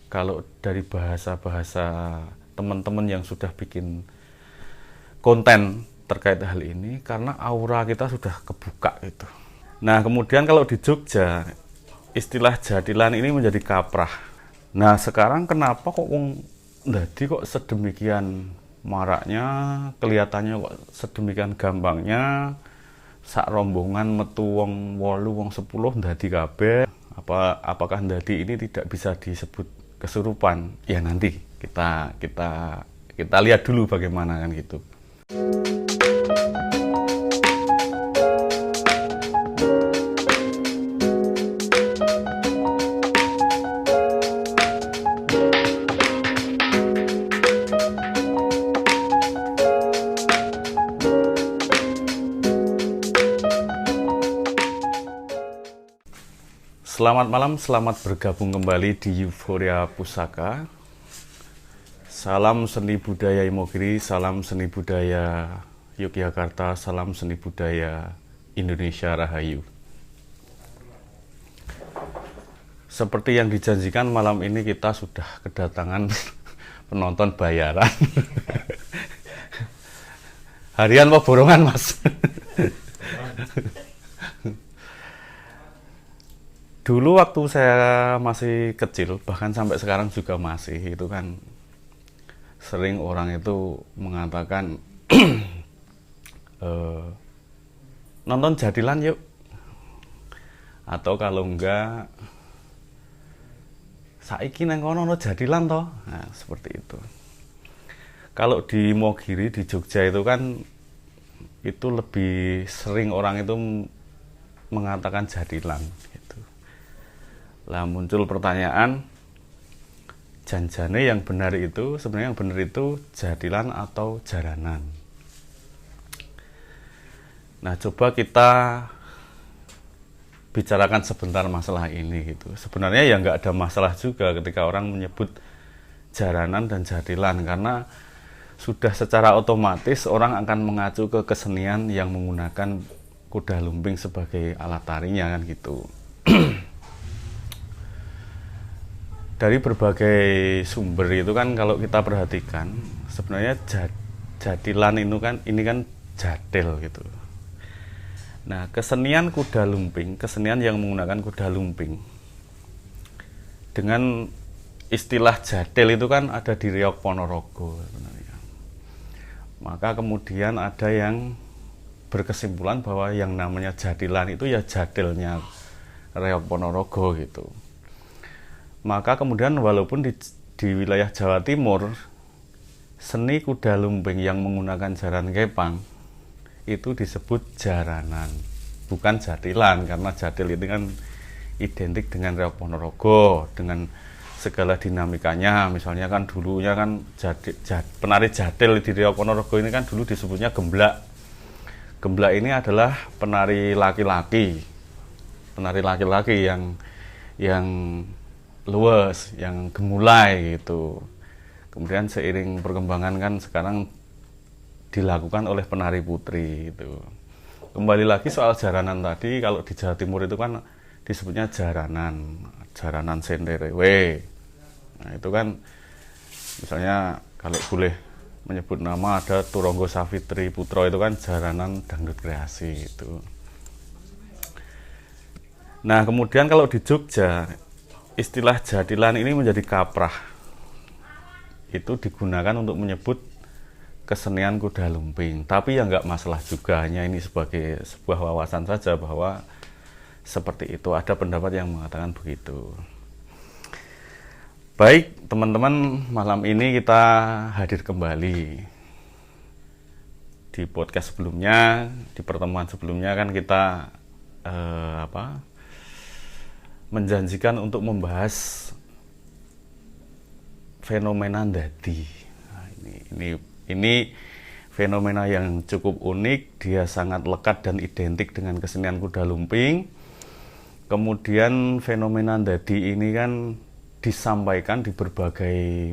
kalau dari bahasa-bahasa teman-teman yang sudah bikin konten terkait hal ini, karena aura kita sudah kebuka gitu. Nah, kemudian kalau di Jogja istilah jadilan ini menjadi kaprah. Nah, sekarang kenapa kok kok sedemikian maraknya, kelihatannya kok sedemikian gampangnya sak rombongan metu wong 8 wong 10 ndadi kabeh. Apakah ndadi ini tidak bisa disebut kesurupan? Ya nanti kita lihat dulu bagaimana kan gitu. Selamat malam, selamat bergabung kembali di Euforia Pusaka. Salam seni budaya Imogiri, salam seni budaya Yogyakarta, salam seni budaya Indonesia Rahayu. Seperti yang dijanjikan, malam ini kita sudah kedatangan penonton bayaran. Harian apa borongan, Mas? Dulu waktu saya masih kecil, bahkan sampai sekarang juga masih, itu kan sering orang itu mengatakan nonton jadilan yuk, atau kalau enggak saiki nang kono jadilan toh. Nah, seperti itu. Kalau di Mogiri di Jogja itu kan itu lebih sering orang itu mengatakan jadilan gitu. Lah muncul pertanyaan, janjane yang benar itu, sebenarnya yang benar itu jadilan atau jaranan. Nah, coba kita bicarakan sebentar masalah ini gitu. Sebenarnya ya nggak ada masalah juga ketika orang menyebut jaranan dan jadilan, karena sudah secara otomatis orang akan mengacu ke kesenian yang menggunakan kuda lumping sebagai alat tarinya kan gitu. Dari berbagai sumber itu kan kalau kita perhatikan sebenarnya jadilan ini kan jadil gitu. Nah, kesenian kuda lumping, kesenian yang menggunakan kuda lumping dengan istilah jadil itu kan ada di Riok Ponorogo sebenarnya. Maka kemudian ada yang berkesimpulan bahwa yang namanya jadilan itu ya jadilnya Riok Ponorogo gitu. Maka kemudian walaupun di wilayah Jawa Timur seni kuda lumping yang menggunakan jaran kepang itu disebut jaranan, bukan jadilan, karena jadil itu kan identik dengan Riok Ponorogo dengan segala dinamikanya. Misalnya kan dulunya kan penari jadil di Riok Ponorogo ini kan dulu disebutnya gemblak. Gemblak ini adalah penari laki-laki yang luwes, yang gemulai gitu. Kemudian seiring perkembangan kan sekarang dilakukan oleh penari putri gitu. Kembali lagi soal jaranan tadi, kalau di Jawa Timur itu kan disebutnya jaranan senderewe. Nah, itu kan misalnya kalau boleh menyebut nama ada Turonggo Savitri Putro, itu kan jaranan dangdut kreasi itu. Nah, kemudian kalau di Jogja istilah jadilan ini menjadi kaprah. Itu digunakan untuk menyebut kesenian kuda lumping. Tapi ya nggak masalah juga, hanya ini sebagai sebuah wawasan saja bahwa seperti itu. Ada pendapat yang mengatakan begitu. Baik, teman-teman, malam ini kita hadir kembali. Di podcast sebelumnya, di pertemuan sebelumnya kan kita menjanjikan untuk membahas fenomena ndadi. Nah, ini fenomena yang cukup unik, dia sangat lekat dan identik dengan kesenian kuda lumping. Kemudian fenomena ndadi ini kan disampaikan di berbagai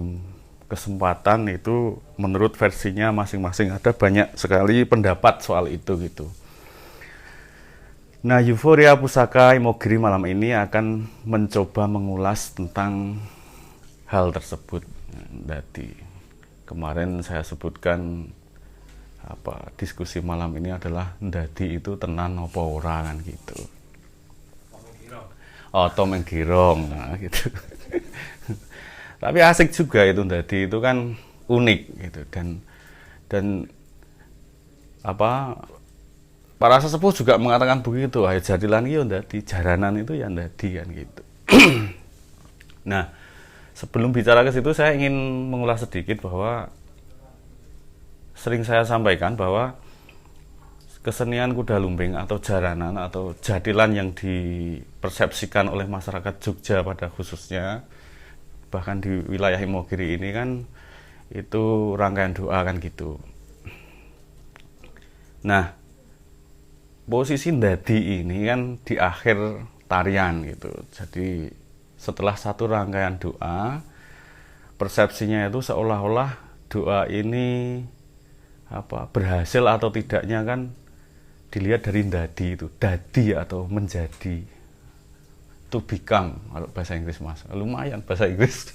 kesempatan, itu menurut versinya masing-masing, ada banyak sekali pendapat soal itu gitu. Nah, Euforia Pusaka Imogiri malam ini akan mencoba mengulas tentang hal tersebut ndadi. Kemarin saya sebutkan diskusi malam ini adalah ndadi itu tenan apa ora kan gitu. Tom menggirong gitu. Tapi asik juga itu ndadi, itu kan unik gitu, dan para sesepuh juga mengatakan begitu, jadilan iki yo ndadi, jaranan itu ya ndadi kan gitu. Nah, sebelum bicara ke situ saya ingin mengulas sedikit bahwa sering saya sampaikan bahwa kesenian kuda lumping atau jaranan atau jadilan yang dipersepsikan oleh masyarakat Jogja pada khususnya, bahkan di wilayah Imogiri ini kan itu rangkaian doa kan gitu. Nah, posisi ndadi ini kan di akhir tarian gitu. Jadi setelah satu rangkaian doa, persepsinya itu seolah-olah doa ini berhasil atau tidaknya kan dilihat dari ndadi itu, dadi atau menjadi, to become kalau bahasa Inggris Mas, lumayan bahasa Inggris.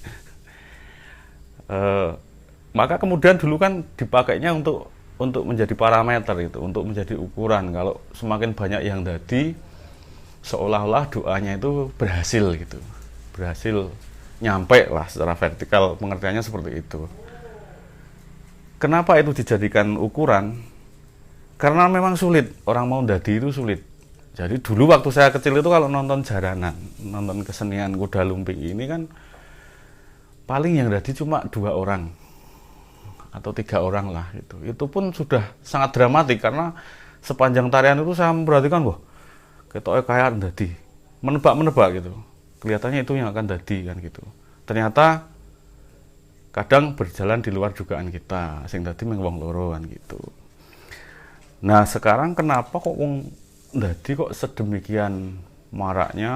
Maka kemudian dulu kan dipakainya untuk menjadi parameter itu, untuk menjadi ukuran. Kalau semakin banyak yang dadi, seolah-olah doanya itu berhasil gitu, berhasil nyampe lah secara vertikal, pengertiannya seperti itu. Kenapa itu dijadikan ukuran? Karena memang sulit, orang mau ndadi itu sulit. Jadi dulu waktu saya kecil itu kalau nonton jaranan, nonton kesenian kuda lumping ini kan paling yang ndadi cuma 2 orang atau 3 orang lah gitu. Itu pun sudah sangat dramatik karena sepanjang tarian itu saya memperhatikan, wah, ketoknya kayak ndadi, menebak-menebak gitu. Kelihatannya itu yang akan ndadi kan gitu. Ternyata kadang berjalan di luar dugaan kita, sing ndadi mung wong loro kan gitu. Nah, sekarang kenapa kok ndadi kok sedemikian maraknya,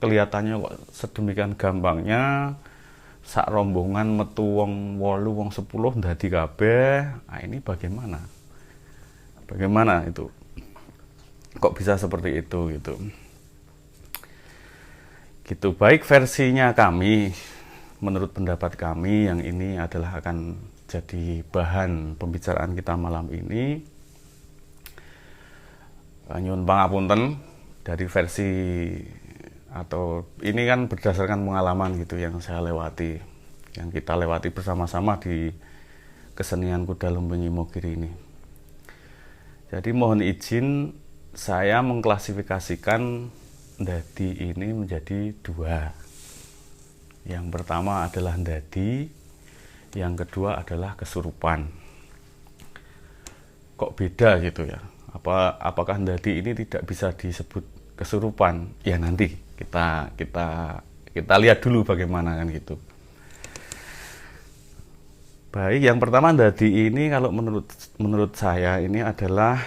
kelihatannya kok sedemikian gampangnya, sak rombongan metu wong 8 wong 10 ndadi kabeh. Nah, ini bagaimana? Bagaimana itu? Kok bisa seperti itu gitu? Gitu, baik versinya kami, menurut pendapat kami yang ini adalah akan jadi bahan pembicaraan kita malam ini. Nyuwun pangapunten dari versi, atau ini kan berdasarkan pengalaman gitu yang saya lewati, yang kita lewati bersama-sama di kesenian kuda lumping Imogiri ini. Jadi mohon izin saya mengklasifikasikan ndadi ini menjadi 2. Yang pertama adalah ndadi, yang kedua adalah kesurupan. Kok beda gitu ya? Apakah ndadi ini tidak bisa disebut kesurupan? Ya nanti kita lihat dulu bagaimana kan gitu. Baik, yang pertama ndadi ini kalau menurut saya ini adalah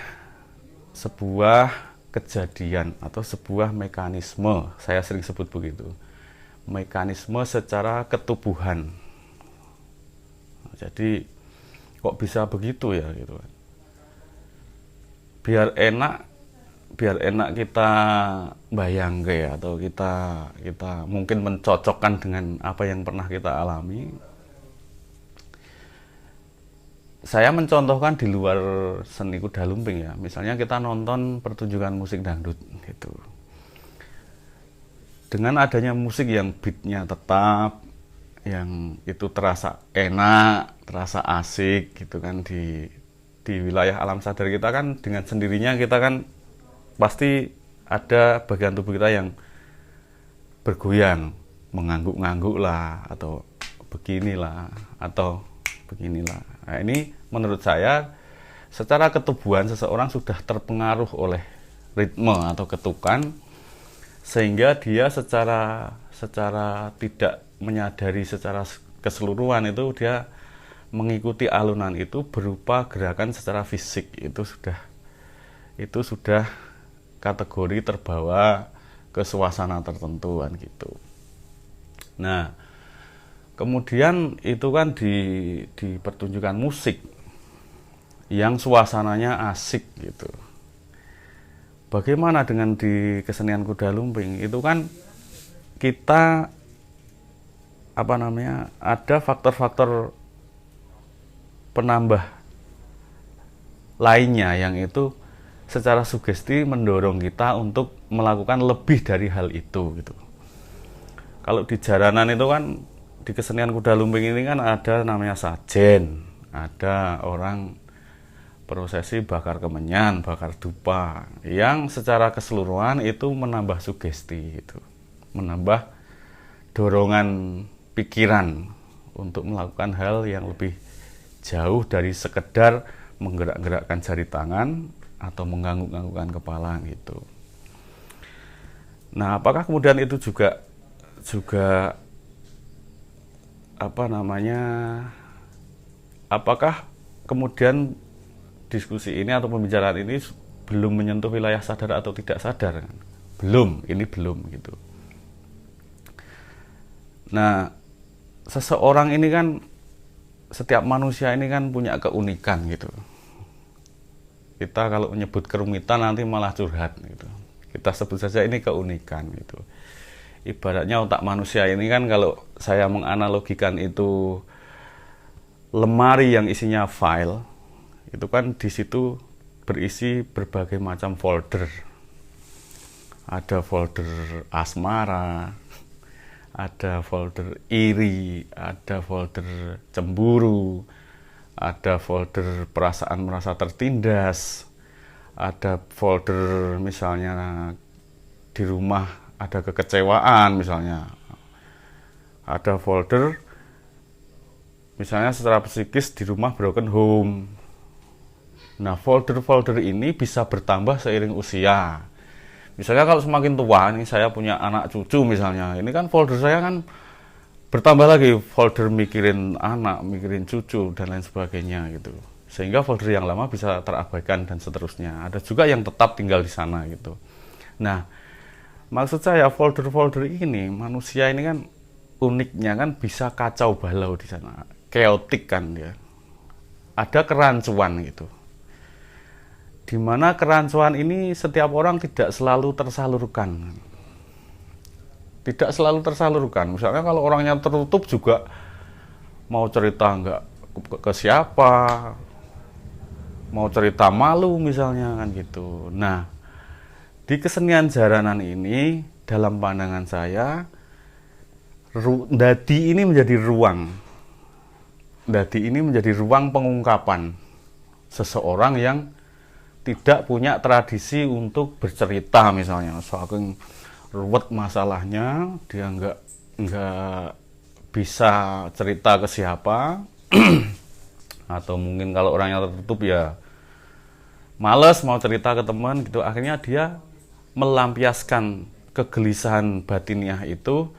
sebuah kejadian atau sebuah mekanisme. Saya sering sebut begitu. Mekanisme secara ketubuhan. Jadi kok bisa begitu ya gitu kan. Biar enak kita bayangke atau kita mungkin mencocokkan dengan apa yang pernah kita alami. Saya mencontohkan di luar seni kuda lumping ya. Misalnya kita nonton pertunjukan musik dangdut gitu. Dengan adanya musik yang beatnya tetap, yang itu terasa enak, terasa asik gitu kan, di wilayah alam sadar kita kan dengan sendirinya kita kan pasti ada bagian tubuh kita yang bergoyang, mengangguk-ngangguk lah, atau beginilah, atau beginilah. Nah, ini menurut saya secara ketubuhan seseorang sudah terpengaruh oleh ritme atau ketukan, sehingga dia secara tidak menyadari secara keseluruhan itu dia mengikuti alunan itu berupa gerakan secara fisik. Itu sudah kategori terbawa ke suasana tertentu kan gitu. Nah, kemudian itu kan di pertunjukan musik yang suasananya asik gitu. Bagaimana dengan di kesenian kuda lumping? Itu kan kita ada faktor-faktor penambah lainnya yang itu secara sugesti mendorong kita untuk melakukan lebih dari hal itu gitu. Kalau di jaranan itu kan, di kesenian kuda lumping ini kan ada namanya sajen, ada orang prosesi bakar kemenyan, bakar dupa, yang secara keseluruhan itu menambah sugesti itu, menambah dorongan pikiran untuk melakukan hal yang lebih jauh dari sekedar menggerak-gerakkan jari tangan atau mengangguk-anggukkan kepala gitu. Nah, apakah kemudian itu juga apakah kemudian diskusi ini atau pembicaraan ini belum menyentuh wilayah sadar atau tidak sadar? Belum, ini belum gitu. Nah, seseorang ini kan, setiap manusia ini kan punya keunikan gitu. Kita kalau menyebut kerumitan nanti malah curhat gitu. Kita sebut saja ini keunikan gitu. Ibaratnya otak manusia ini kan, kalau saya menganalogikan itu lemari yang isinya file, itu kan di situ berisi berbagai macam folder. Ada folder asmara, ada folder iri, ada folder cemburu, ada folder perasaan merasa tertindas, ada folder misalnya di rumah ada kekecewaan misalnya, ada folder misalnya secara psikis di rumah broken home. Nah, folder-folder ini bisa bertambah seiring usia. Misalnya kalau semakin tua, ini saya punya anak cucu misalnya, ini kan folder saya kan bertambah lagi, folder mikirin anak, mikirin cucu, dan lain sebagainya gitu. Sehingga folder yang lama bisa terabaikan dan seterusnya. Ada juga yang tetap tinggal di sana gitu. Nah, maksud saya folder-folder ini, manusia ini kan uniknya kan bisa kacau balau di sana, chaotic kan ya. Ada kerancuan gitu. Di mana kerancuan ini setiap orang tidak selalu tersalurkan. Tidak selalu tersalurkan. Misalnya kalau orangnya tertutup juga mau cerita nggak ke siapa, mau cerita malu misalnya kan gitu. Nah, di kesenian jaranan ini dalam pandangan saya, dadi ini menjadi ruang. Dadi ini menjadi ruang pengungkapan seseorang yang tidak punya tradisi untuk bercerita misalnya, saking ruwet masalahnya dia nggak bisa cerita ke siapa atau mungkin kalau orangnya tertutup ya males mau cerita ke teman gitu, akhirnya dia melampiaskan kegelisahan batiniah itu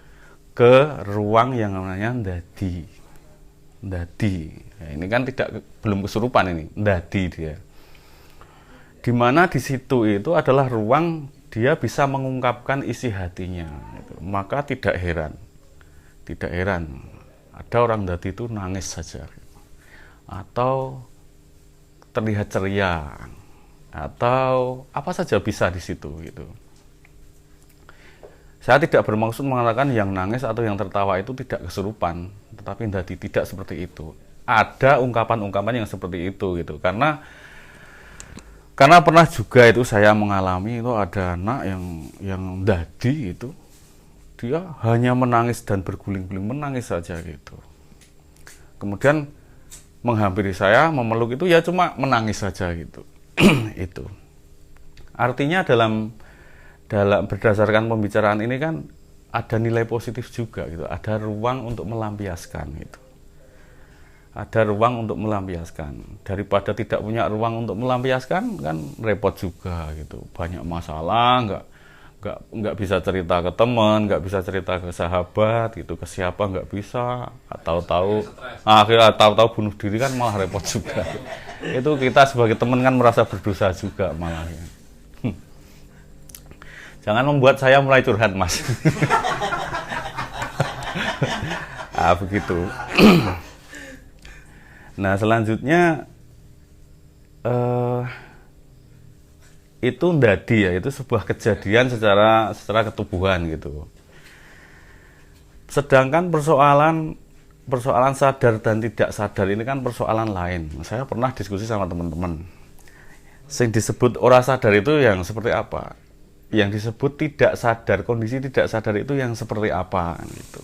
ke ruang yang namanya dadi. Ya, ini kan belum kesurupan, ini dadi dia. Dimana di situ itu adalah ruang dia bisa mengungkapkan isi hatinya gitu. Maka tidak heran ada orang dadi itu nangis saja gitu. Atau terlihat ceria atau apa saja bisa di situ gitu. Saya tidak bermaksud mengatakan yang nangis atau yang tertawa itu tidak kesurupan, tetapi dadi tidak seperti itu. Ada ungkapan-ungkapan yang seperti itu gitu. Karena pernah juga itu saya mengalami, itu ada anak yang dadi itu dia hanya menangis dan berguling-guling menangis saja gitu. Kemudian menghampiri saya, memeluk itu ya cuma menangis saja gitu. Itu. Artinya dalam berdasarkan pembicaraan ini kan ada nilai positif juga gitu. Ada ruang untuk melampiaskan gitu. Ada ruang untuk melampiaskan. Daripada tidak punya ruang untuk melampiaskan kan repot juga gitu. Banyak masalah, nggak bisa cerita ke teman, nggak bisa cerita ke sahabat gitu, ke siapa nggak bisa. Akhirnya tahu-tahu bunuh diri kan malah repot juga. Itu kita sebagai teman kan merasa berdosa juga malah. Jangan membuat saya mulai curhat, Mas. Begitu. Nah, selanjutnya itu dadi ya, itu sebuah kejadian secara ketubuhan gitu. Sedangkan persoalan sadar dan tidak sadar ini kan persoalan lain. Saya pernah diskusi sama teman-teman. Yang disebut ora sadar itu yang seperti apa? Yang disebut tidak sadar, kondisi tidak sadar itu yang seperti apa gitu.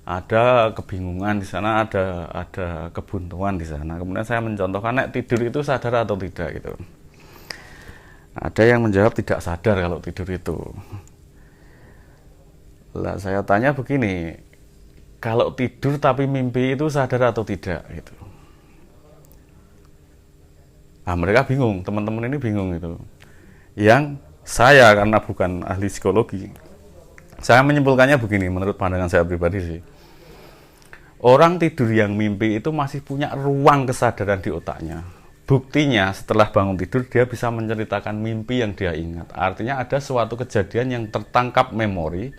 Ada kebingungan di sana, ada kebuntuan di sana. Kemudian saya mencontohkan, nek tidur itu sadar atau tidak gitu. Ada yang menjawab tidak sadar kalau tidur itu. Lah saya tanya begini, kalau tidur tapi mimpi itu sadar atau tidak gitu. Nah, mereka bingung, teman-teman ini bingung gitu. Yang saya karena bukan ahli psikologi, saya menyimpulkannya begini menurut pandangan saya pribadi sih. Orang tidur yang mimpi itu masih punya ruang kesadaran di otaknya. Buktinya setelah bangun tidur dia bisa menceritakan mimpi yang dia ingat. Artinya ada suatu kejadian yang tertangkap memori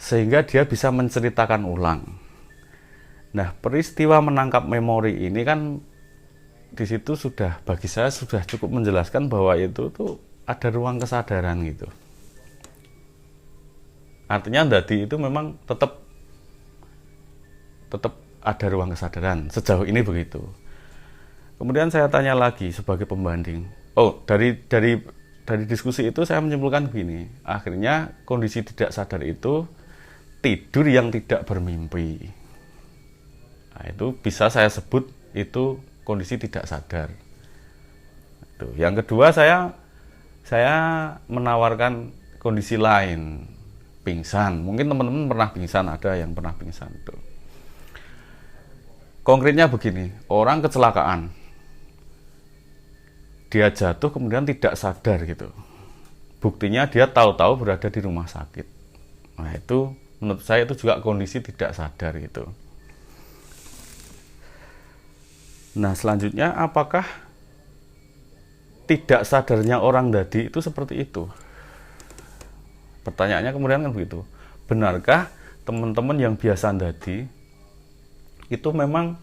sehingga dia bisa menceritakan ulang. Nah, peristiwa menangkap memori ini kan di situ sudah bagi saya sudah cukup menjelaskan bahwa itu tuh ada ruang kesadaran gitu. Artinya tadi itu memang tetap ada ruang kesadaran. Sejauh ini begitu. Kemudian saya tanya lagi sebagai pembanding. Oh, dari diskusi itu saya menyimpulkan begini. Akhirnya kondisi tidak sadar itu tidur yang tidak bermimpi. Nah, itu bisa saya sebut itu kondisi tidak sadar. Itu. Yang kedua saya menawarkan kondisi lain, pingsan. Mungkin teman-teman pernah pingsan, ada yang pernah pingsan itu. Konkretnya begini, orang kecelakaan, dia jatuh kemudian tidak sadar gitu. Buktinya dia tahu-tahu berada di rumah sakit. Nah itu menurut saya itu juga kondisi tidak sadar gitu. Nah selanjutnya apakah tidak sadarnya orang tadi itu seperti itu? Pertanyaannya kemudian kan begitu. Benarkah teman-teman yang biasa tadi itu memang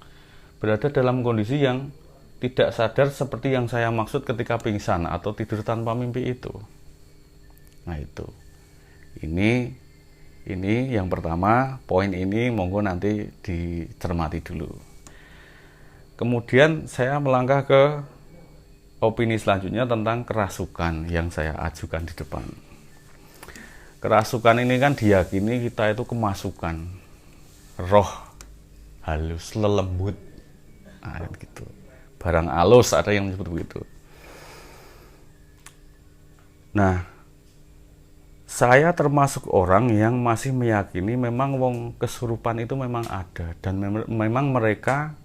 berada dalam kondisi yang tidak sadar seperti yang saya maksud ketika pingsan atau tidur tanpa mimpi itu? Nah itu. Ini yang pertama, poin ini monggo nanti dicermati dulu. Kemudian saya melangkah ke opini selanjutnya tentang kerasukan yang saya ajukan di depan. Kerasukan ini kan diyakini kita itu kemasukan roh halus, lelembut, nah, gitu. Barang halus ada yang menyebut begitu. Nah, saya termasuk orang yang masih meyakini memang wong kesurupan itu memang ada dan memang mereka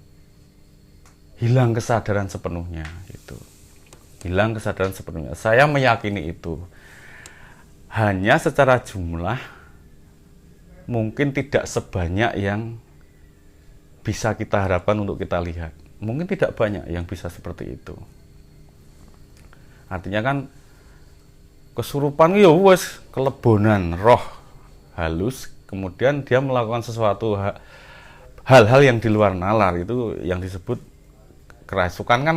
hilang kesadaran sepenuhnya gitu. Hilang kesadaran sepenuhnya. Saya meyakini itu. Hanya secara jumlah mungkin tidak sebanyak yang bisa kita harapkan untuk kita lihat. Mungkin tidak banyak yang bisa seperti itu. Artinya kan kesurupan ya wes kelebonan roh halus, kemudian dia melakukan sesuatu hal-hal yang di luar nalar, itu yang disebut kerasukan kan,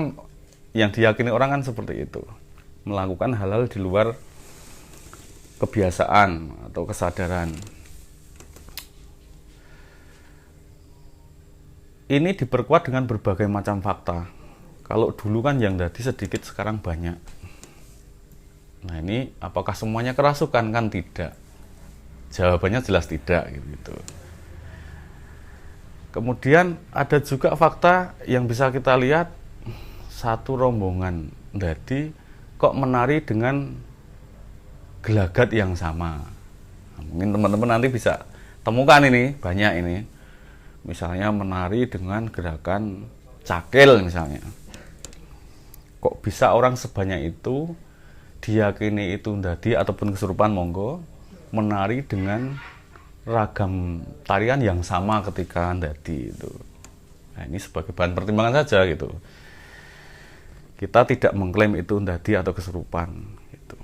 yang diyakini orang kan seperti itu, melakukan hal-hal di luar kebiasaan atau kesadaran. Ini diperkuat dengan berbagai macam fakta. Kalau dulu kan yang tadi sedikit, sekarang banyak. Nah ini apakah semuanya kerasukan? Kan tidak. Jawabannya jelas tidak gitu. Kemudian ada juga fakta yang bisa kita lihat, satu rombongan tadi kok menari dengan gelagat yang sama. Nah, mungkin teman-teman nanti bisa temukan ini, banyak ini. Misalnya menari dengan gerakan cakil misalnya. Kok bisa orang sebanyak itu diyakini itu tadi ataupun kesurupan monggo menari dengan ragam tarian yang sama ketika tadi itu. Nah, ini sebagai bahan pertimbangan saja gitu. Kita tidak mengklaim itu tadi atau kesurupan gitu.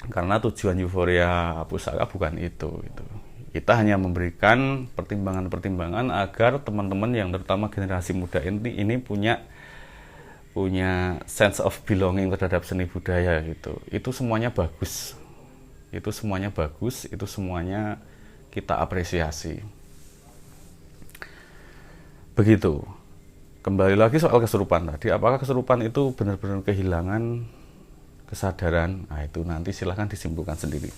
Karena tujuan euforia pusaka bukan itu gitu. Kita hanya memberikan pertimbangan-pertimbangan agar teman-teman yang terutama generasi muda ini punya sense of belonging terhadap seni budaya gitu. Itu semuanya bagus. Itu semuanya bagus, itu semuanya kita apresiasi. Begitu. Kembali lagi soal kesurupan tadi, apakah kesurupan itu benar-benar kehilangan kesadaran? Nah, itu nanti silahkan disimpulkan sendiri.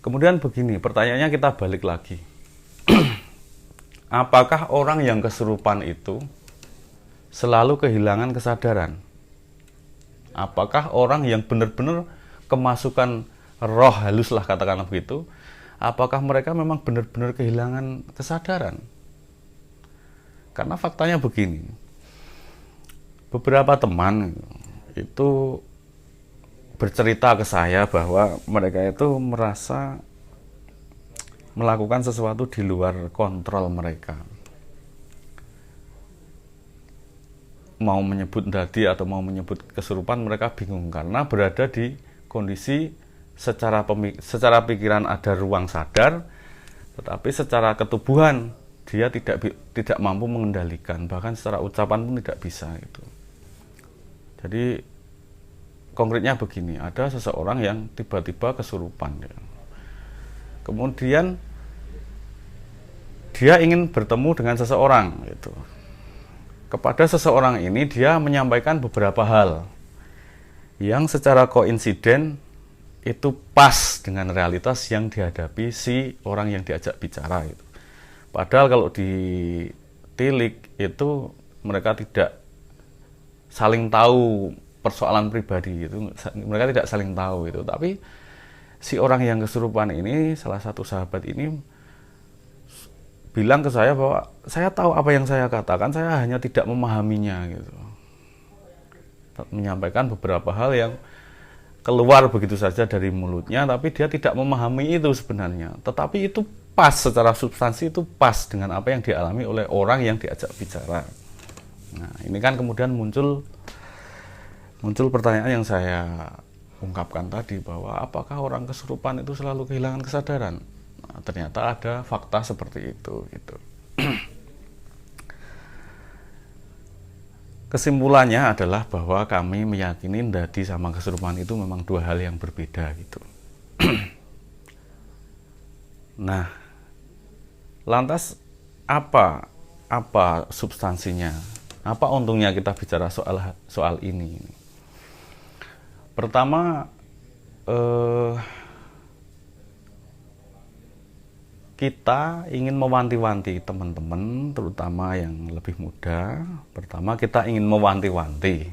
Kemudian begini, pertanyaannya kita balik lagi. Apakah orang yang kesurupan itu selalu kehilangan kesadaran? Apakah orang yang benar-benar kemasukan roh halus lah katakanlah begitu, apakah mereka memang benar-benar kehilangan kesadaran? Karena faktanya begini, beberapa teman itu bercerita ke saya bahwa mereka itu merasa melakukan sesuatu di luar kontrol mereka. Mau menyebut dadi atau mau menyebut kesurupan, mereka bingung karena berada di kondisi secara pikiran ada ruang sadar, tetapi secara ketubuhan dia tidak mampu mengendalikan, bahkan secara ucapan pun tidak bisa itu. Jadi konkretnya begini, ada seseorang yang tiba-tiba kesurupan ya. Kemudian dia ingin bertemu dengan seseorang gitu. Kepada seseorang ini dia menyampaikan beberapa hal yang secara koinsiden itu pas dengan realitas yang dihadapi si orang yang diajak bicara itu. Padahal kalau ditilik itu mereka tidak saling tahu persoalan pribadi itu, mereka tidak saling tahu itu. Tapi si orang yang kesurupan ini, salah satu sahabat ini bilang ke saya bahwa saya tahu apa yang saya katakan, saya hanya tidak memahaminya gitu. Menyampaikan beberapa hal yang keluar begitu saja dari mulutnya, tapi dia tidak memahami itu sebenarnya. Tetapi itu pas, secara substansi itu pas dengan apa yang dialami oleh orang yang diajak bicara. Nah, ini kan kemudian muncul pertanyaan yang saya ungkapkan tadi, bahwa apakah orang kesurupan itu selalu kehilangan kesadaran? Nah, ternyata ada fakta seperti itu gitu. Kesimpulannya adalah bahwa kami meyakini dadi sama kesurupan itu memang dua hal yang berbeda gitu. Nah, lantas apa substansinya? Apa untungnya kita bicara soal ini? Pertama, kita ingin mewanti-wanti teman-teman, terutama yang lebih muda. Pertama, kita ingin mewanti-wanti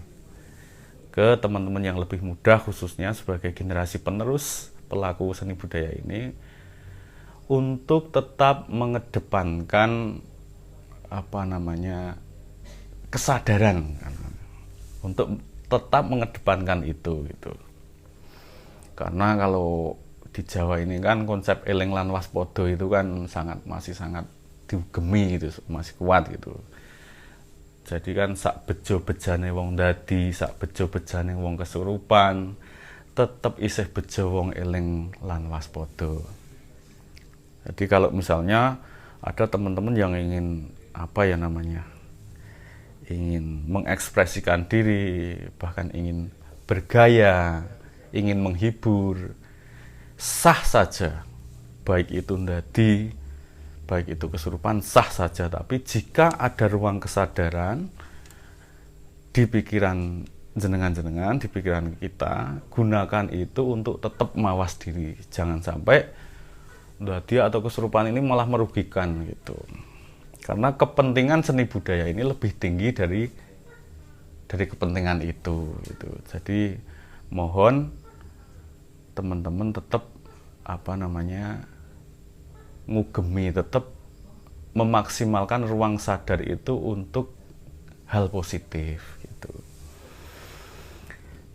ke teman-teman yang lebih muda, khususnya sebagai generasi penerus pelaku seni budaya ini, untuk tetap mengedepankan kesadaran, untuk tetap mengedepankan itu gitu. Karena kalau di Jawa ini kan konsep eling lan waspodo itu kan masih sangat diugemi gitu, masih kuat gitu. Jadi kan sak bejo-bejane wong dadi, sak bejo-bejane wong kesurupan, tetep isih bejo wong eling lan waspodo. Jadi kalau misalnya ada teman-teman yang ingin ingin mengekspresikan diri, bahkan ingin bergaya, ingin menghibur, sah saja, baik itu ndadi, baik itu kesurupan, sah saja. Tapi jika ada ruang kesadaran di pikiran jenengan-jenengan, di pikiran kita, gunakan itu untuk tetap mawas diri. Jangan sampai ndadi atau kesurupan ini malah merugikan gitu. Karena kepentingan seni budaya ini lebih tinggi dari kepentingan itu gitu. Jadi mohon teman-teman tetap ngugemi, tetap memaksimalkan ruang sadar itu untuk hal positif gitu.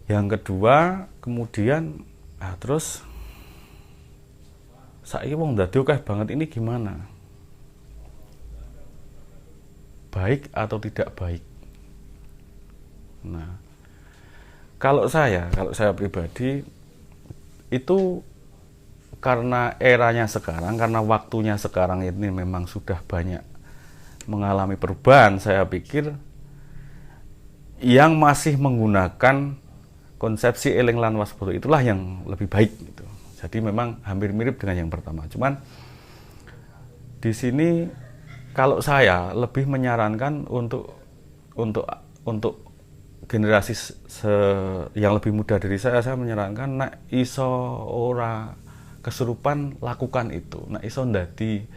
Yang kedua, kemudian terus saiki wong dadi akeh banget, ini gimana? Baik atau tidak baik? Nah, kalau saya pribadi itu karena eranya sekarang, karena waktunya sekarang ini memang sudah banyak mengalami perubahan, saya pikir yang masih menggunakan konsepsi eling lan waspada itulah yang lebih baik gitu. Jadi memang hampir mirip dengan yang pertama. Cuman di sini kalau saya lebih menyarankan untuk generasi yang lebih muda dari saya menyarankan nek iso ora kesurupan lakukan itu. Nek iso ndadi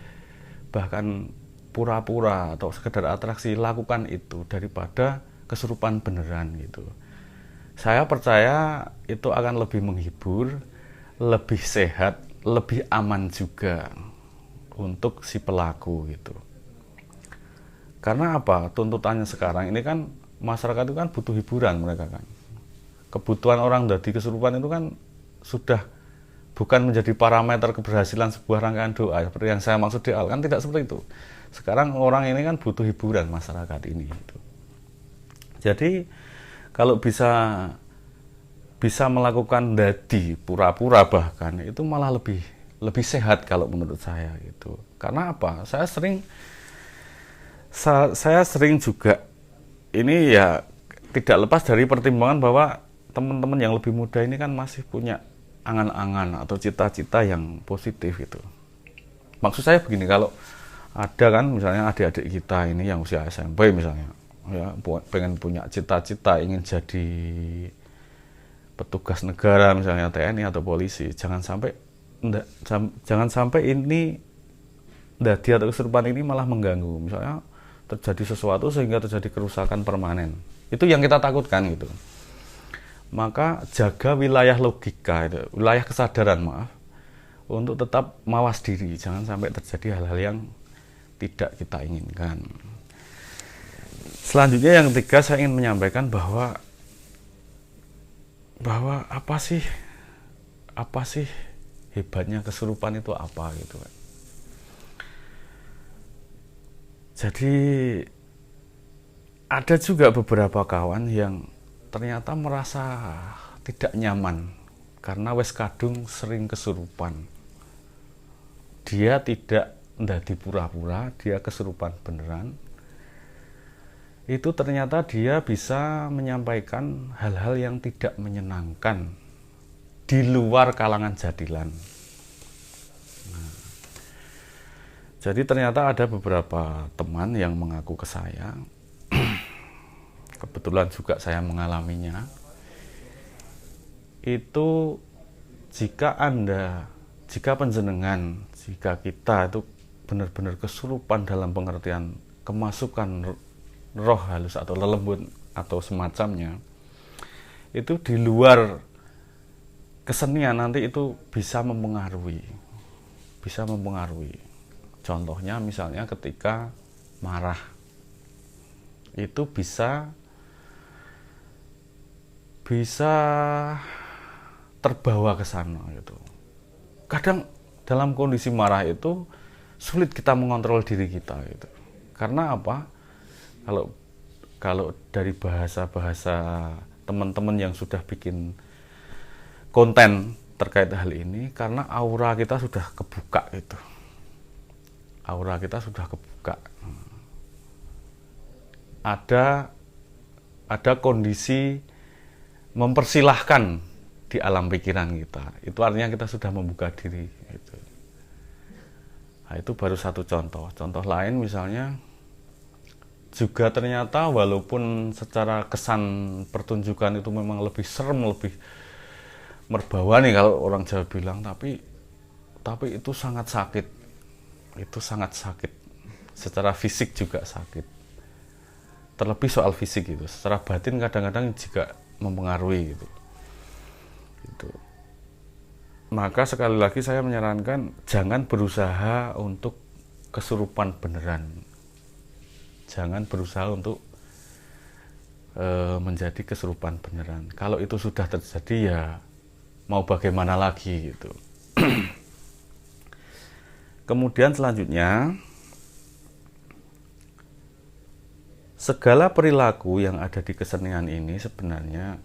bahkan pura-pura atau sekedar atraksi lakukan itu daripada kesurupan beneran gitu. Saya percaya itu akan lebih menghibur, lebih sehat, lebih aman juga untuk si pelaku gitu. Karena apa? Tuntutannya sekarang ini kan masyarakat itu kan butuh hiburan mereka kan. Kebutuhan orang dari kesurupan itu kan sudah bukan menjadi parameter keberhasilan sebuah rangkaian doa seperti yang saya maksud di awal, kan tidak seperti itu. Sekarang orang ini kan butuh hiburan masyarakat ini gitu. Jadi kalau bisa melakukan dadi pura-pura bahkan itu malah lebih sehat kalau menurut saya gitu. Karena apa? Saya sering juga ini ya tidak lepas dari pertimbangan bahwa teman-teman yang lebih muda ini kan masih punya angan-angan atau cita-cita yang positif itu. Maksud saya begini, kalau ada kan misalnya adik-adik kita ini yang usia SMP misalnya, ya pengen punya cita-cita ingin jadi petugas negara misalnya TNI atau polisi, jangan sampai ini dadi atau kesurupan ini malah mengganggu, misalnya terjadi sesuatu sehingga terjadi kerusakan permanen. Itu yang kita takutkan gitu. Maka jaga wilayah logika itu, wilayah kesadaran untuk tetap mawas diri, jangan sampai terjadi hal-hal yang tidak kita inginkan. Selanjutnya yang ketiga, saya ingin menyampaikan bahwa apa sih hebatnya kesurupan itu apa gitu kan. Jadi ada juga beberapa kawan yang ternyata merasa tidak nyaman karena wes kadung sering kesurupan. Dia tidak ndadi pura-pura, dia kesurupan beneran. Itu ternyata dia bisa menyampaikan hal-hal yang tidak menyenangkan di luar kalangan jadilan. Jadi ternyata ada beberapa teman yang mengaku ke saya, kebetulan juga saya mengalaminya, itu jika panjenengan, jika kita itu benar-benar kesurupan dalam pengertian kemasukan roh halus atau lelembut atau semacamnya, itu di luar kesenian nanti itu bisa mempengaruhi. Contohnya misalnya ketika marah, itu bisa terbawa ke sana gitu. Kadang dalam kondisi marah itu sulit kita mengontrol diri kita gitu. Karena apa? Kalau dari bahasa teman-teman yang sudah bikin konten terkait hal ini, karena aura kita sudah kebuka gitu. Ada kondisi mempersilahkan di alam pikiran kita. Itu artinya kita sudah membuka diri gitu. Nah, itu baru satu contoh. Contoh lain misalnya juga ternyata walaupun secara kesan pertunjukan itu memang lebih serem, lebih merbawa nih kalau orang Jawa bilang, tapi itu sangat sakit. Itu sangat sakit. Secara fisik juga sakit. Terlebih soal fisik itu, secara batin kadang-kadang juga mempengaruhi gitu. Maka sekali lagi saya menyarankan jangan berusaha untuk kesurupan beneran. Jangan berusaha untuk menjadi kesurupan beneran. Kalau itu sudah terjadi ya mau bagaimana lagi gitu. Kemudian selanjutnya, segala perilaku yang ada di kesenian ini sebenarnya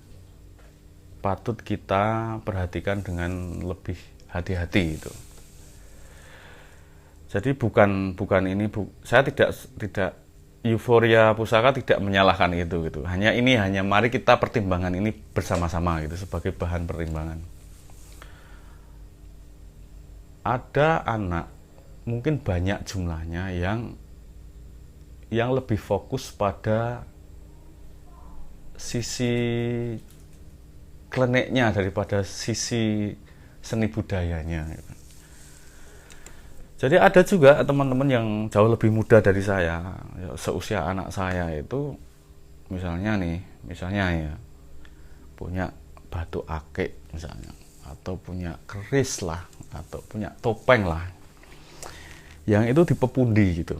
patut kita perhatikan dengan lebih hati-hati gitu. Jadi saya tidak euforia pusaka tidak menyalahkan itu gitu. Hanya mari kita pertimbangkan ini bersama-sama gitu sebagai bahan pertimbangan. ada anak mungkin banyak jumlahnya yang lebih fokus pada sisi kliniknya daripada sisi seni budayanya. Jadi ada juga teman-teman yang jauh lebih muda dari saya, seusia anak saya itu, misalnya ya punya batu akik misalnya, atau punya keris lah, atau punya topeng lah, yang itu dipepundi gitu.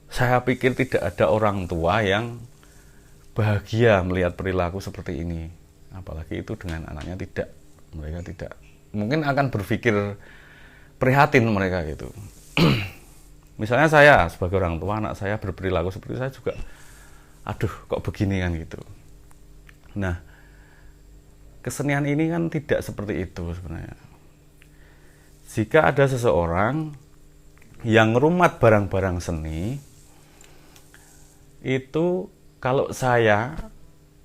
Saya pikir tidak ada orang tua yang bahagia melihat perilaku seperti ini, apalagi itu dengan anaknya tidak. Mereka tidak, mungkin akan berpikir prihatin mereka gitu. Misalnya saya sebagai orang tua, anak saya berperilaku seperti saya juga, aduh kok begini kan gitu. Nah, kesenian ini kan tidak seperti itu sebenarnya. Jika ada seseorang yang ngerumat barang-barang seni, itu kalau saya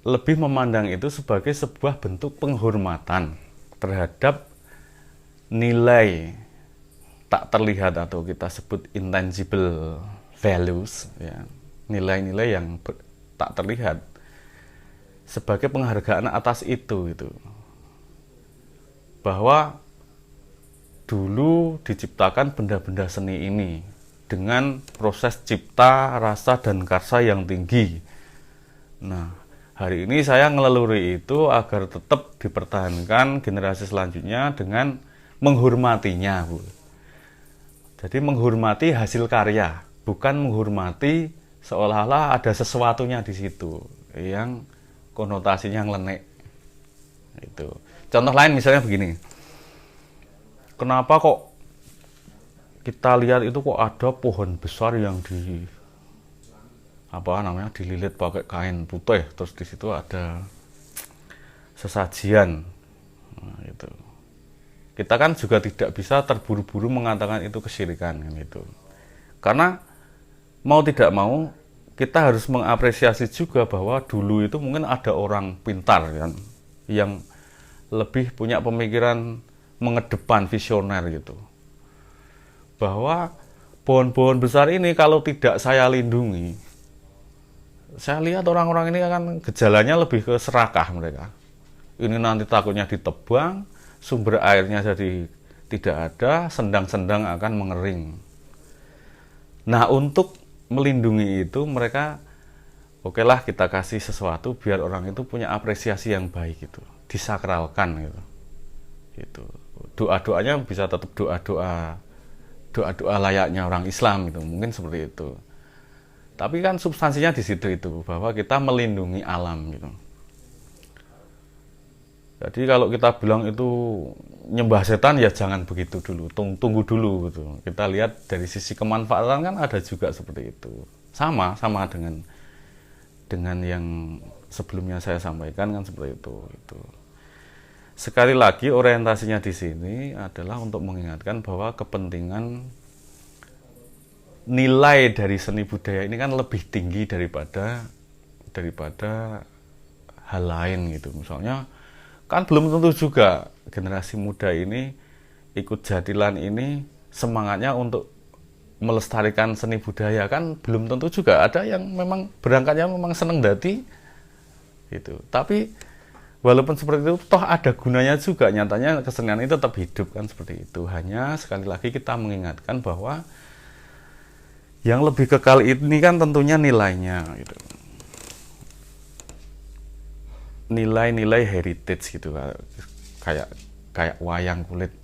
lebih memandang itu sebagai sebuah bentuk penghormatan terhadap nilai tak terlihat atau kita sebut intangible values, ya, nilai-nilai yang tak terlihat, sebagai penghargaan atas itu, bahwa dulu diciptakan benda-benda seni ini dengan proses cipta, rasa, dan karsa yang tinggi. Nah, hari ini saya ngeleluri itu agar tetap dipertahankan generasi selanjutnya dengan menghormatinya, Bu. Jadi menghormati hasil karya, bukan menghormati seolah-olah ada sesuatunya di situ yang konotasinya ngelenek. Itu. Contoh lain misalnya begini. Kenapa kok kita lihat itu kok ada pohon besar yang dililit pakai kain putih, terus di situ ada sesajian. Nah, itu. Kita kan juga tidak bisa terburu-buru mengatakan itu kesyirikan gitu. Karena mau tidak mau kita harus mengapresiasi juga bahwa dulu itu mungkin ada orang pintar kan yang lebih punya pemikiran mengedepan, visioner gitu. Bahwa pohon-pohon besar ini kalau tidak saya lindungi, saya lihat orang-orang ini akan gejalanya lebih ke serakah mereka. Ini nanti takutnya ditebang, sumber airnya jadi tidak ada, sendang-sendang akan mengering. Nah, untuk melindungi itu mereka, okelah kita kasih sesuatu biar orang itu punya apresiasi yang baik gitu, disakralkan gitu. Gitu. Doa-doanya bisa tetap doa-doa layaknya orang Islam gitu, mungkin seperti itu. Tapi kan substansinya di situ itu, bahwa kita melindungi alam gitu. Jadi kalau kita bilang itu nyembah setan, ya jangan begitu dulu, tunggu dulu gitu. Kita lihat dari sisi kemanfaatan kan ada juga seperti itu. Sama dengan yang sebelumnya saya sampaikan kan seperti itu. Gitu. Sekali lagi orientasinya di sini adalah untuk mengingatkan bahwa kepentingan nilai dari seni budaya ini kan lebih tinggi daripada hal lain gitu. Misalnya kan belum tentu juga generasi muda ini ikut jadilan ini semangatnya untuk melestarikan seni budaya, kan belum tentu juga. Ada yang memang berangkatnya memang seneng dadi gitu. Tapi walaupun seperti itu toh ada gunanya juga, nyatanya kesenian itu tetap hidup kan seperti itu. Hanya sekali lagi kita mengingatkan bahwa yang lebih kekal ini kan tentunya nilainya gitu. Nilai-nilai heritage gitu, kayak wayang kulit.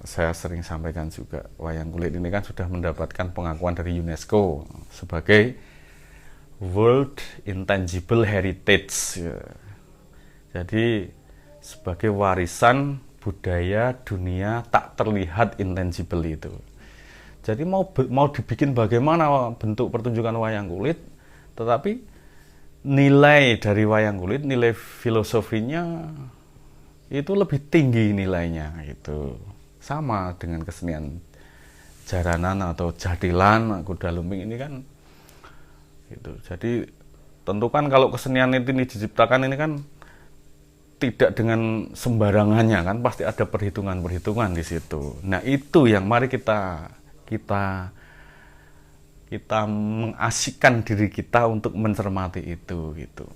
Saya sering sampaikan juga, wayang kulit ini kan sudah mendapatkan pengakuan dari UNESCO sebagai World Intangible Heritage ya. Jadi sebagai warisan budaya dunia tak terlihat intangible itu. Jadi mau dibikin bagaimana bentuk pertunjukan wayang kulit, tetapi nilai dari wayang kulit, nilai filosofinya itu lebih tinggi nilainya gitu. Sama dengan kesenian jaranan atau jadilan, kuda lumping ini kan gitu. Jadi tentu kan kalau kesenian ini diciptakan ini kan tidak dengan sembarangannya kan, pasti ada perhitungan-perhitungan di situ. Nah, itu yang mari kita mengasyikkan diri kita untuk mencermati itu gitu.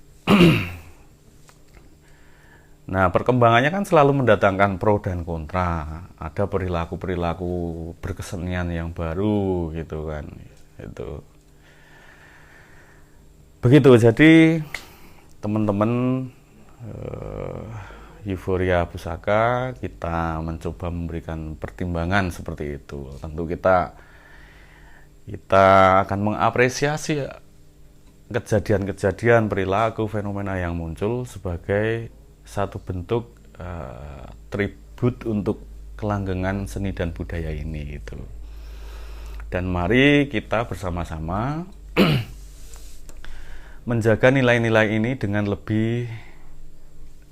Nah, perkembangannya kan selalu mendatangkan pro dan kontra. Ada perilaku-perilaku berkesenian yang baru gitu kan. Itu. Begitu. Jadi teman-teman Euforia Pusaka, kita mencoba memberikan pertimbangan seperti itu. Tentu kita akan mengapresiasi kejadian-kejadian, perilaku, fenomena yang muncul sebagai satu bentuk tribut untuk kelanggengan seni dan budaya ini gitu. Dan mari kita bersama-sama menjaga nilai-nilai ini dengan lebih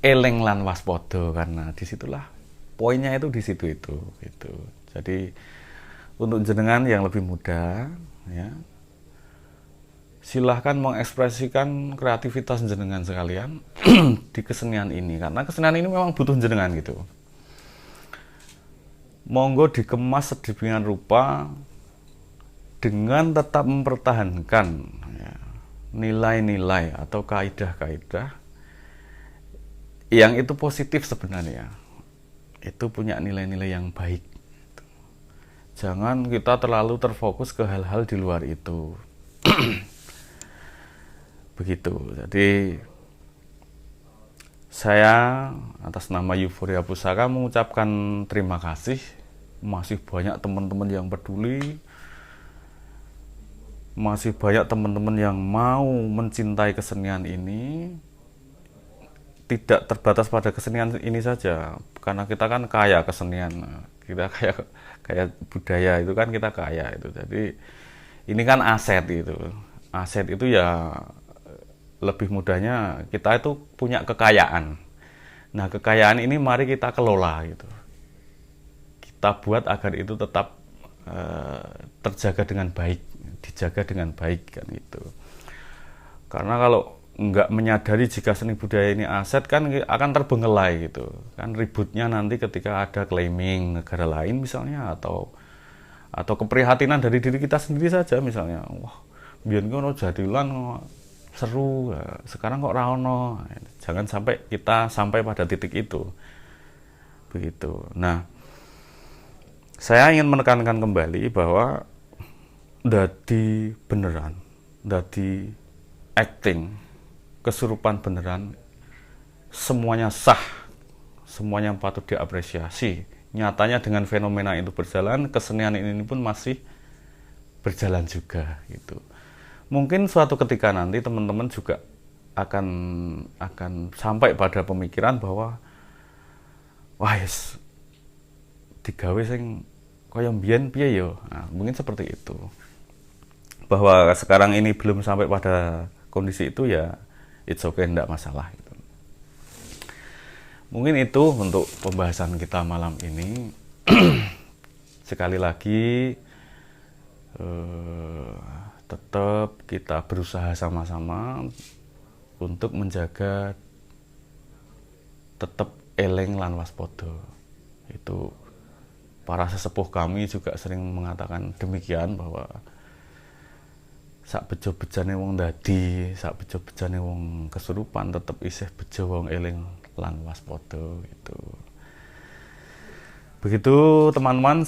eleng lan waspada, karena disitulah poinnya itu di situ itu gitu. Jadi untuk jenengan yang lebih muda ya, silahkan mengekspresikan kreativitas jenengan sekalian di kesenian ini, karena kesenian ini memang butuh jenengan gitu. Monggo dikemas sedemikian rupa dengan tetap mempertahankan ya, nilai-nilai atau kaidah-kaidah yang itu positif sebenarnya, itu punya nilai-nilai yang baik. Jangan kita terlalu terfokus ke hal-hal di luar itu. Begitu. Jadi saya atas nama Euforia Pusaka mengucapkan terima kasih. Masih banyak teman-teman yang peduli, masih banyak teman-teman yang mau mencintai kesenian ini. Tidak terbatas pada kesenian ini saja, karena kita kan kaya kesenian, kita kaya budaya itu kan kita kaya itu. Jadi ini kan aset itu. Aset itu ya lebih mudahnya kita itu punya kekayaan. Nah, kekayaan ini mari kita kelola gitu. Kita buat agar itu tetap terjaga dengan baik, dijaga dengan baik kan itu. Karena kalau nggak menyadari jika seni budaya ini aset kan akan terbengkelai gitu. Kan ributnya nanti ketika ada claiming negara lain misalnya, atau keprihatinan dari diri kita sendiri saja misalnya. Wah, biyen ngono jadilan seru, sekarang kok ra ono. Jangan sampai kita sampai pada titik itu. Begitu. Nah, saya ingin menekankan kembali bahwa dadi beneran, dadi acting, kesurupan beneran, semuanya sah, semuanya patut diapresiasi. Nyatanya dengan fenomena itu berjalan, kesenian ini pun masih berjalan juga gitu. Mungkin suatu ketika nanti teman-teman juga akan sampai pada pemikiran bahwa wah yes, digawe sing kaya mbiyen piye yo. Nah, mungkin seperti itu. Bahwa sekarang ini belum sampai pada kondisi itu ya it's okay, enggak masalah gitu. Mungkin itu untuk pembahasan kita malam ini. Sekali lagi tetap kita berusaha sama-sama untuk menjaga tetap eleng lan waspada. Itu para sesepuh kami juga sering mengatakan demikian, bahwa sak bejo-bejane wong dadi, sak bejo-bejane wong kesurupan, tetep isih bejo wong eling lan waspada gitu. Begitu teman-teman,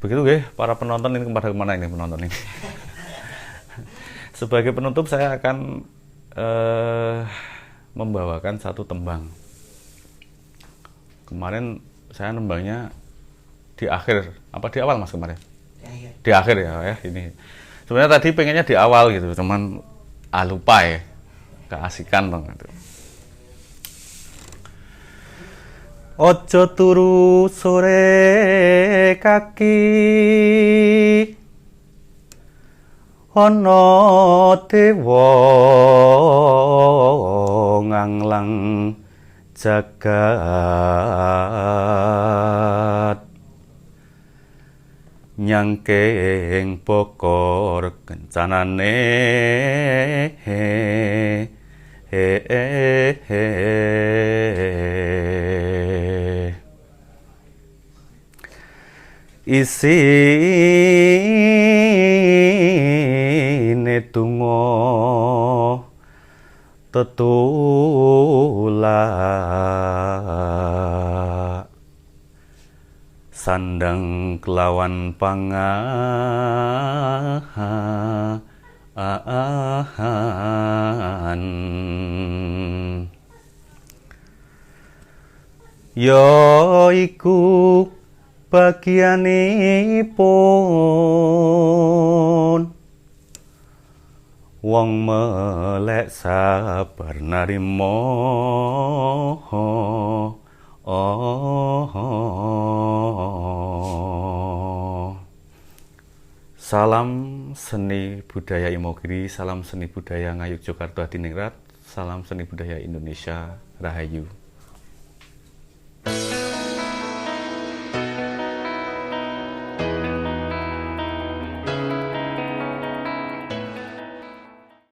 begitu nggih para penonton ini, kepada kemana ini penonton ini? Sebagai penutup saya akan membawakan satu tembang. Kemarin saya nembangnya di akhir, apa di awal Mas kemarin? Di akhir ya ini. Sebenarnya tadi pengennya di awal gitu, cuman lupa ya, keasikan dong gitu. Ojo turu sore kaki, ono dewa nganglang jagat, nyangkeng pokor kencanane isine donga tetulak sandang kelawan pangahan ya iku bagianipun wong melek sabar narima Salam seni budaya Imogiri, salam seni budaya Ngayogyakarta Adiningrat, salam seni budaya Indonesia, Rahayu.